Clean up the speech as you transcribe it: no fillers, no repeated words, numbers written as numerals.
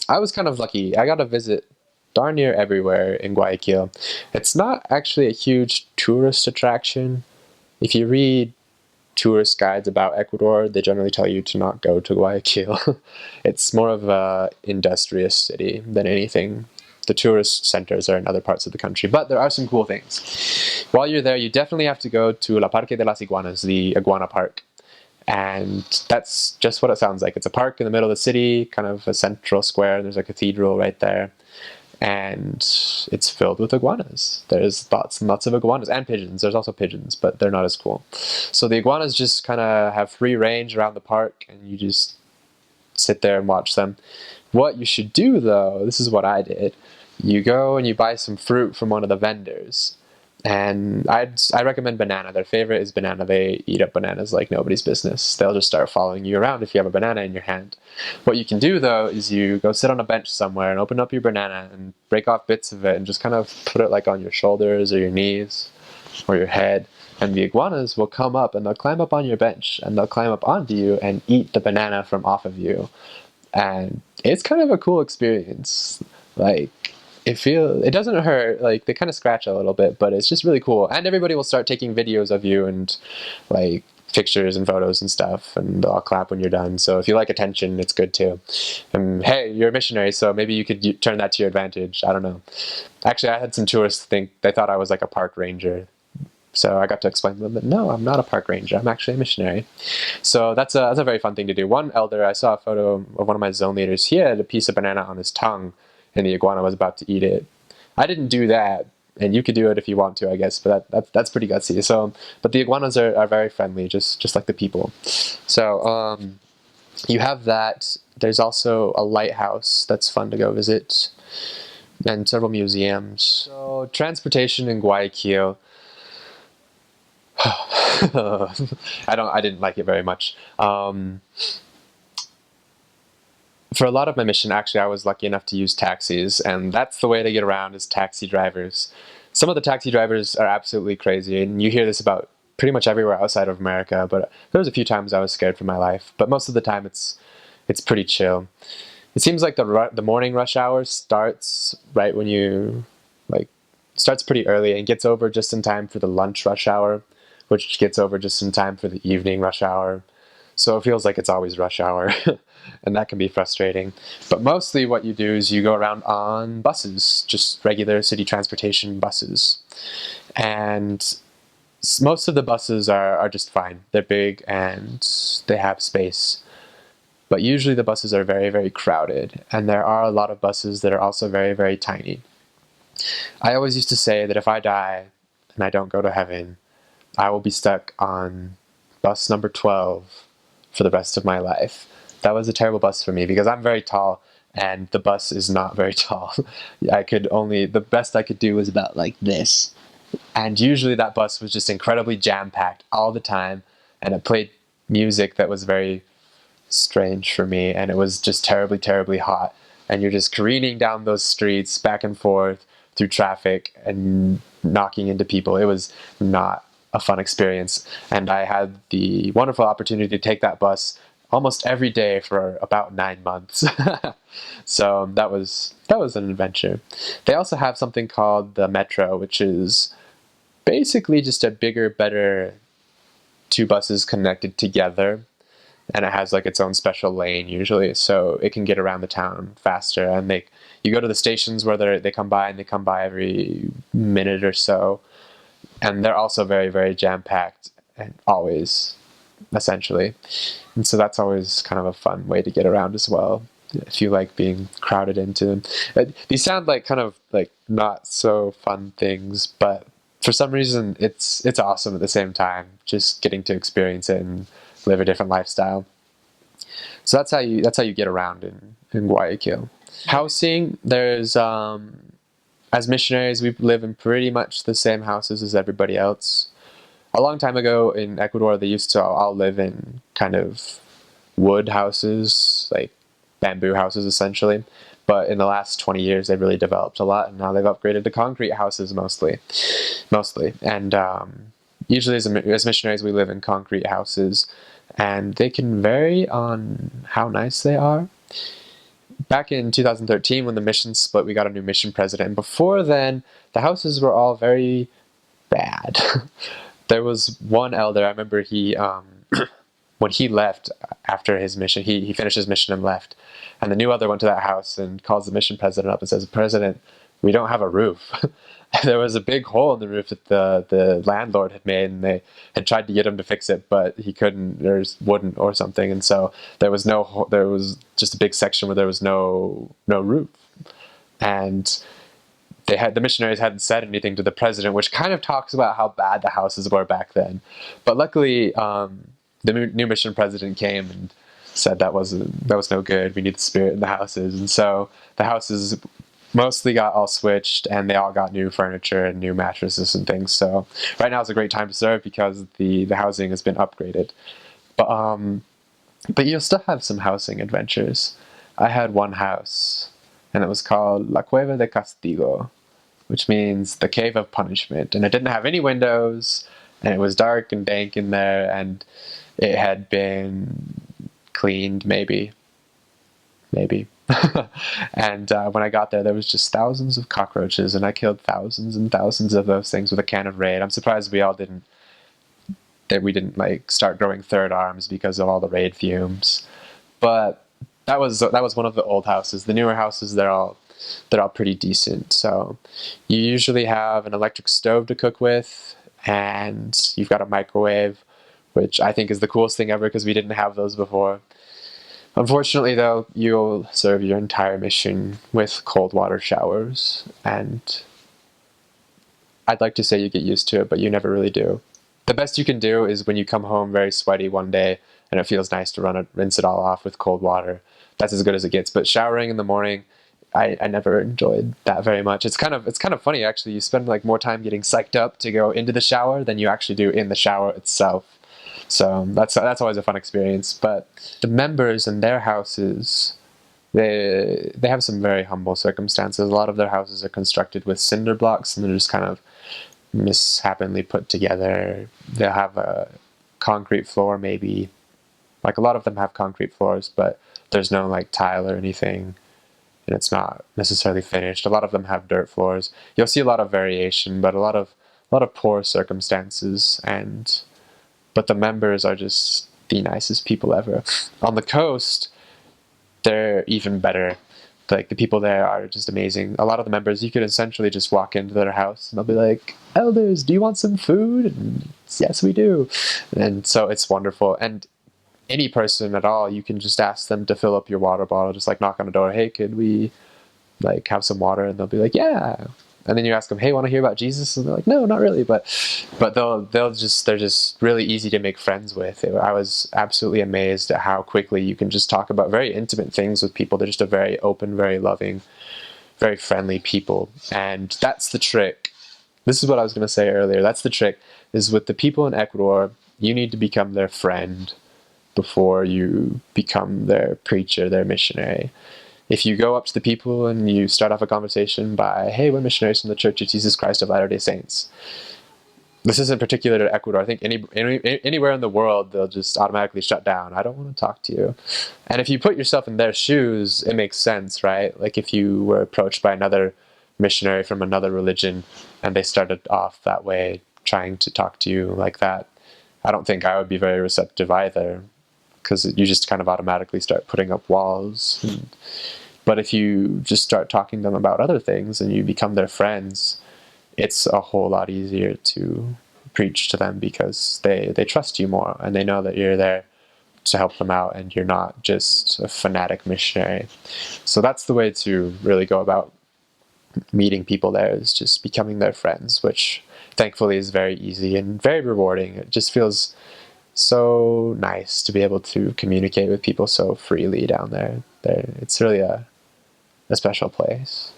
I was kind of lucky. I got to visit darn near everywhere in Guayaquil. It's not actually a huge tourist attraction. If you read tourist guides about Ecuador, they generally tell you to not go to Guayaquil. It's more of a industrious city than anything. The tourist centers are in other parts of the country, but there are some cool things. While you're there, you definitely have to go to La Parque de las Iguanas, the Iguana Park. And that's just what it sounds like. It's a park in the middle of the city, kind of a central square. There's a cathedral right there. And it's filled with iguanas. There's lots and lots of iguanas and pigeons. There's also pigeons, but they're not as cool. So the iguanas just kind of have free range around the park, and you just sit there and watch them. What you should do, though, this is what I did. You go and you buy some fruit from one of the vendors. And I recommend banana. Their favorite is banana. They eat up bananas like nobody's business. They'll just start following you around if you have a banana in your hand. What you can do, though, is you go sit on a bench somewhere and open up your banana and break off bits of it and just kind of put it like on your shoulders or your knees or your head. And the iguanas will come up and they'll climb up on your bench and they'll climb up onto you and eat the banana from off of you. And it's kind of a cool experience. Like, it doesn't hurt. Like, they kind of scratch a little bit, but it's just really cool. And everybody will start taking videos of you and like pictures and photos and stuff, and they'll clap when you're done. So if you like attention, it's good too. And hey, you're a missionary, so maybe you could turn that to your advantage. I don't know. Actually, I had some tourists think they thought I was like a park ranger. So I got to explain to them that no, I'm not a park ranger. I'm actually a missionary. So that's a very fun thing to do. One elder, I saw a photo of one of my zone leaders. He had a piece of banana on his tongue, and the iguana was about to eat it. I didn't do that, and you could do it if you want to, I guess. But that's pretty gutsy. So, but the iguanas are very friendly, just like the people. So you have that. There's also a lighthouse that's fun to go visit, and several museums. So transportation in Guayaquil. I didn't like it very much. For a lot of my mission, actually, I was lucky enough to use taxis, and that's the way to get around is taxi drivers. Some of the taxi drivers are absolutely crazy, and you hear this about pretty much everywhere outside of America, but there was a few times I was scared for my life, but most of the time it's pretty chill. It seems like the morning rush hour starts right when you, like, starts pretty early and gets over just in time for the lunch rush hour, which gets over just in time for the evening rush hour. So it feels like it's always rush hour, and that can be frustrating. But mostly what you do is you go around on buses, just regular city transportation buses. And most of the buses are just fine. They're big and they have space. But usually the buses are very, very crowded, and there are a lot of buses that are also very, very tiny. I always used to say that if I die and I don't go to heaven, I will be stuck on bus number 12 for the rest of my life. That was a terrible bus for me because I'm very tall and the bus is not very tall. The best I could do was about like this. And usually that bus was just incredibly jam-packed all the time, and it played music that was very strange for me, and it was just terribly, terribly hot. And you're just careening down those streets back and forth through traffic and knocking into people. It was not a fun experience, and I had the wonderful opportunity to take that bus almost every day for about 9 months. So that was an adventure. They also have something called the Metro, which is basically just a bigger, better two buses connected together, and it has like its own special lane usually, so it can get around the town faster. And you go to the stations where they come by, and they come by every minute or so. And they're also very, very jam-packed, and always, essentially. And so that's always kind of a fun way to get around as well, if you like being crowded into them. These sound like kind of like not so fun things, but for some reason it's awesome at the same time, just getting to experience it and live a different lifestyle. So that's how you get around in Guayaquil. Housing, there's as missionaries, we live in pretty much the same houses as everybody else. A long time ago in Ecuador, they used to all live in kind of wood houses, like bamboo houses essentially. But in the last 20 years, they've really developed a lot, and now they've upgraded to concrete houses mostly. And usually as missionaries, we live in concrete houses, and they can vary on how nice they are. back in 2013, when the mission split, we got a new mission president. And before then, the houses were all very bad. There was one elder, I remember when he left after his mission, he finished his mission and left. And the new elder went to that house and calls the mission president up and says, "President, we don't have a roof." There was a big hole in the roof that the landlord had made, and they had tried to get him to fix it, but he couldn't. There's wouldn't or something, and so there was just a big section where there was no roof, and the missionaries hadn't said anything to the president, which kind of talks about how bad the houses were back then. But luckily, the new mission president came and said that was no good. We need the spirit in the houses, and so the houses mostly got all switched, and they all got new furniture and new mattresses and things. So right now is a great time to serve because the housing has been upgraded. But you'll still have some housing adventures. I had one house, and it was called La Cueva de Castigo, which means the cave of punishment. And it didn't have any windows, and it was dark and dank in there, and it had been cleaned, maybe. And when I got there, there was just thousands of cockroaches, and I killed thousands and thousands of those things with a can of Raid. I'm surprised we didn't like start growing third arms because of all the Raid fumes. But that was one of the old houses. The newer houses, they're all pretty decent. So you usually have an electric stove to cook with, and you've got a microwave, which I think is the coolest thing ever because we didn't have those before. Unfortunately, though, you'll serve your entire mission with cold water showers, and I'd like to say you get used to it, but you never really do. The best you can do is when you come home very sweaty one day, and it feels nice to rinse it all off with cold water. That's as good as it gets. But showering in the morning, I never enjoyed that very much. It's kind of funny, actually. You spend like more time getting psyched up to go into the shower than you actually do in the shower itself. So that's always a fun experience. But the members in their houses, they have some very humble circumstances. A lot of their houses are constructed with cinder blocks, and they're just kind of misshapenly put together. They'll have a concrete floor, maybe. Like a lot of them have concrete floors, but there's no like tile or anything, and it's not necessarily finished. A lot of them have dirt floors. You'll see a lot of variation, but a lot of poor circumstances. But the members are just the nicest people ever. On the coast, they're even better. Like, the people there are just amazing. A lot of the members, you could essentially just walk into their house and they'll be like, "Elders, do you want some food?" And yes, we do. And so it's wonderful. And any person at all, you can just ask them to fill up your water bottle. Just like knock on the door, "Hey, could we like have some water?" And they'll be like, "Yeah." And then you ask them, "Hey, want to hear about Jesus?" And they're like, "No, not really." But they're just really easy to make friends with. I was absolutely amazed at how quickly you can just talk about very intimate things with people. They're just a very open, very loving, very friendly people. And that's the trick. This is what I was going to say earlier. That's the trick, is with the people in Ecuador, you need to become their friend before you become their preacher, their missionary. If you go up to the people and you start off a conversation by, "Hey, we're missionaries from the Church of Jesus Christ of Latter-day Saints." This isn't particular to Ecuador. I think anywhere in the world, they'll just automatically shut down. "I don't want to talk to you." And if you put yourself in their shoes, it makes sense, right? Like if you were approached by another missionary from another religion and they started off that way, trying to talk to you like that, I don't think I would be very receptive either, because you just kind of automatically start putting up walls. But if you just start talking to them about other things and you become their friends, it's a whole lot easier to preach to them because they trust you more and they know that you're there to help them out and you're not just a fanatic missionary. So that's the way to really go about meeting people there, is just becoming their friends, which thankfully is very easy and very rewarding. It just feels so nice to be able to communicate with people so freely down there. It's really a special place.